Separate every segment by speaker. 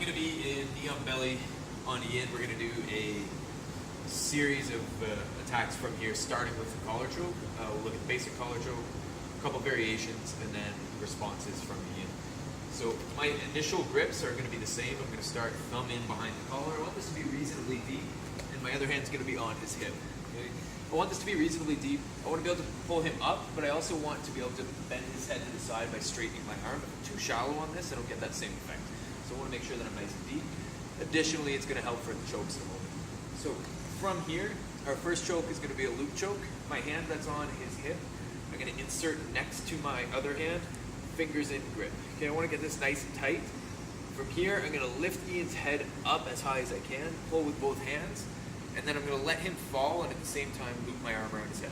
Speaker 1: going to be in knee on belly on Ian. We're going to do a series of attacks from here, starting with the collar choke. We'll look at basic collar choke, a couple variations, and then responses from Ian. So my initial grips are going to be the same. I'm going to start thumb in behind the collar. I want this to be reasonably deep, and my other hand's going to be on his hip. Okay? I want this to be reasonably deep. I want to be able to pull him up, but I also want to be able to bend his head to the side by straightening my arm. If I'm too shallow on this, I don't get that same effect. So I want to make sure that I'm nice and deep. Additionally, it's going to help for the chokes in a moment. So from here, our first choke is going to be a loop choke. My hand that's on his hip, I'm going to insert next to my other hand, fingers in grip. Okay, I want to get this nice and tight. From here, I'm going to lift Ian's head up as high as I can, pull with both hands, and then I'm going to let him fall and at the same time loop my arm around his head.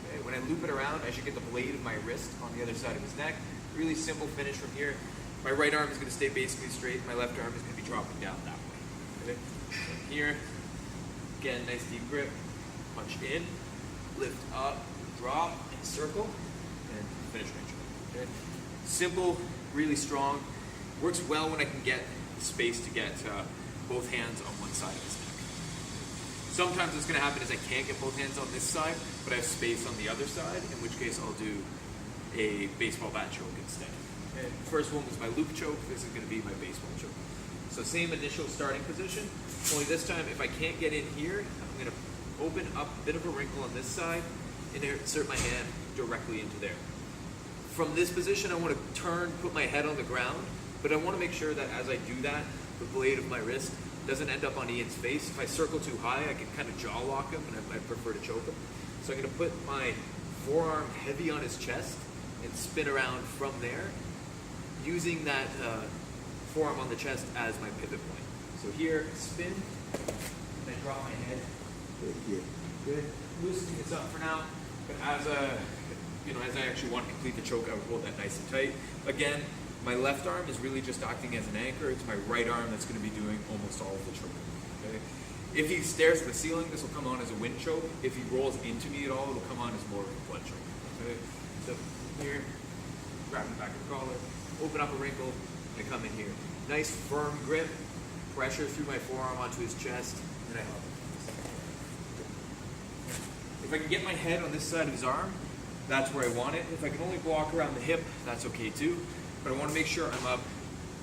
Speaker 1: Okay, when I loop it around, I should get the blade of my wrist on the other side of his neck. Really simple finish from here. My right arm is going to stay basically straight. My left arm is going to be dropping down that way. Okay? From here, again, nice deep grip. Punch in, lift up, drop, and circle, and finish my choke. Okay? Simple, really strong. Works well when I can get the space to get both hands on one side of his neck. Sometimes what's going to happen is I can't get both hands on this side, but I have space on the other side, in which case I'll do a baseball bat choke instead. Okay. First one was my loop choke. This is going to be my baseball choke. So same initial starting position, only this time if I can't get in here, I'm going to open up a bit of a wrinkle on this side and insert my hand directly into there. From this position, I want to turn, put my head on the ground, but I want to make sure that as I do that, the blade of my wrist doesn't end up on Ian's face. If I circle too high, I can kind of jaw lock him, and I prefer to choke him. So I'm going to put my forearm heavy on his chest and spin around from there, using that forearm on the chest as my pivot point. So here, spin, and I drop my head. Good. Loosening this up for now, but as I actually want to complete the choke, I would hold that nice and tight. Again, my left arm is really just acting as an anchor. It's my right arm that's going to be doing almost all of the choking. Okay? If he stares at the ceiling, this will come on as a wind choke. If he rolls into me at all, it'll come on as more of a blood choke. Okay? So here, grab the back of the collar, open up a wrinkle, and I come in here. Nice firm grip, pressure through my forearm onto his chest, and I hug him. If I can get my head on this side of his arm, that's where I want it. If I can only block around the hip, that's okay too. But I want to make sure I'm up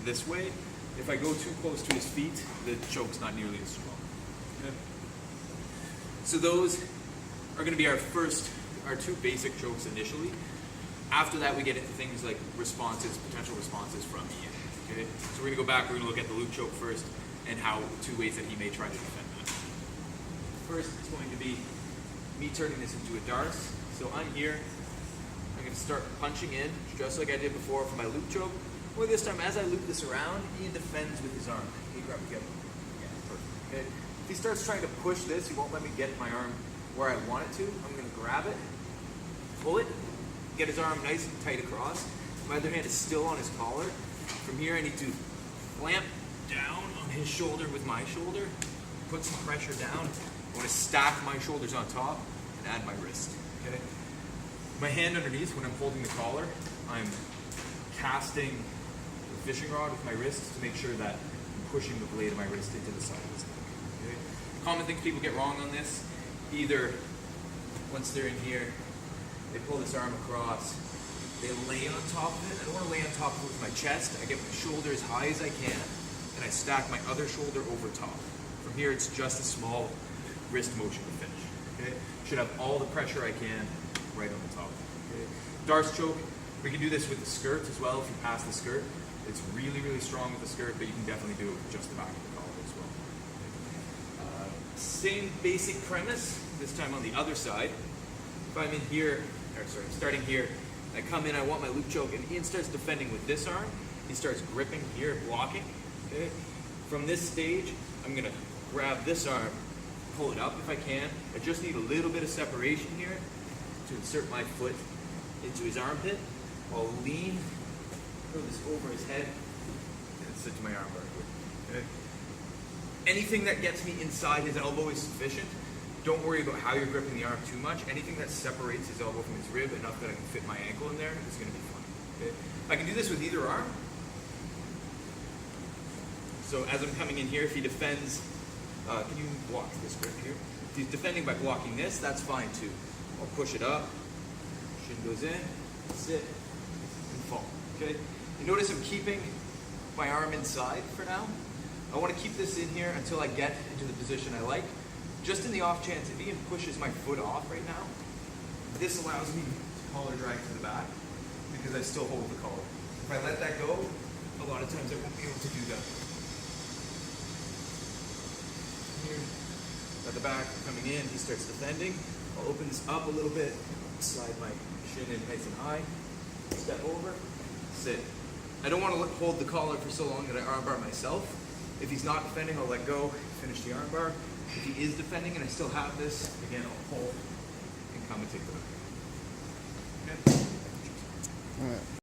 Speaker 1: this way. If I go too close to his feet, the choke's not nearly as strong. Okay. So those are going to be our two basic chokes initially. After that, we get into things like responses, potential responses from Ian. Okay? So we're going to go back, we're going to look at the loop choke first, and how two ways that he may try to defend that. First, it's going to be me turning this into a darce. So I'm here. I'm going to start punching in, just like I did before for my loop choke. Only this time, as I loop this around, Ian defends with his arm. He grab together. Yeah, perfect. Okay. If he starts trying to push this, he won't let me get my arm where I want it to. I'm going to grab it, pull it, get his arm nice and tight across. My other hand is still on his collar. From here, I need to clamp down on his shoulder with my shoulder, put some pressure down. I want to stack my shoulders on top and add my wrist. Okay. My hand underneath, when I'm holding the collar, I'm casting the fishing rod with my wrist to make sure that I'm pushing the blade of my wrist into the side of his neck. Okay. Common things people get wrong on this, either once they're in here, they pull this arm across, they lay on top of it. I don't want to lay on top of it with my chest. I get my shoulder as high as I can, and I stack my other shoulder over top. From here, it's just a small wrist motion to finish. Okay? Should have all the pressure I can right on the top. Okay? Darce choke, we can do this with the skirt as well if you pass the skirt. It's really, really strong with the skirt, but you can definitely do it with just the back of the collar as well. Same basic premise, this time on the other side. If I'm in here, starting here, I come in, I want my loop choke, and Ian starts defending with this arm. He starts gripping here, blocking. Okay? From this stage, I'm going to grab this arm, pull it up if I can. I just need a little bit of separation here to insert my foot into his armpit. I'll lean, throw this over his head, and sit to my arm bar. Okay? Anything that gets me inside his elbow is sufficient. Don't worry about how you're gripping the arm too much. Anything that separates his elbow from his rib enough that I can fit my ankle in there is going to be fine. Okay? I can do this with either arm. So as I'm coming in here, if he defends, can you block this grip here? If he's defending by blocking this, that's fine too. I'll push it up, shin goes in, sit, and fall, okay? You notice I'm keeping my arm inside for now. I want to keep this in here until I get into the position I like. Just in the off chance, if Ian pushes my foot off right now, this allows me to collar drag to the back because I still hold the collar. If I let that go, a lot of times I won't be able to do that. Here, at the back, coming in, he starts defending. I'll open this up a little bit, slide my shin in nice and high, step over, sit. I don't want to hold the collar for so long that I armbar myself. If he's not defending, I'll let go, finish the armbar. If he is defending and I still have this, again, I'll hold and come and take the back. Okay?
Speaker 2: All right.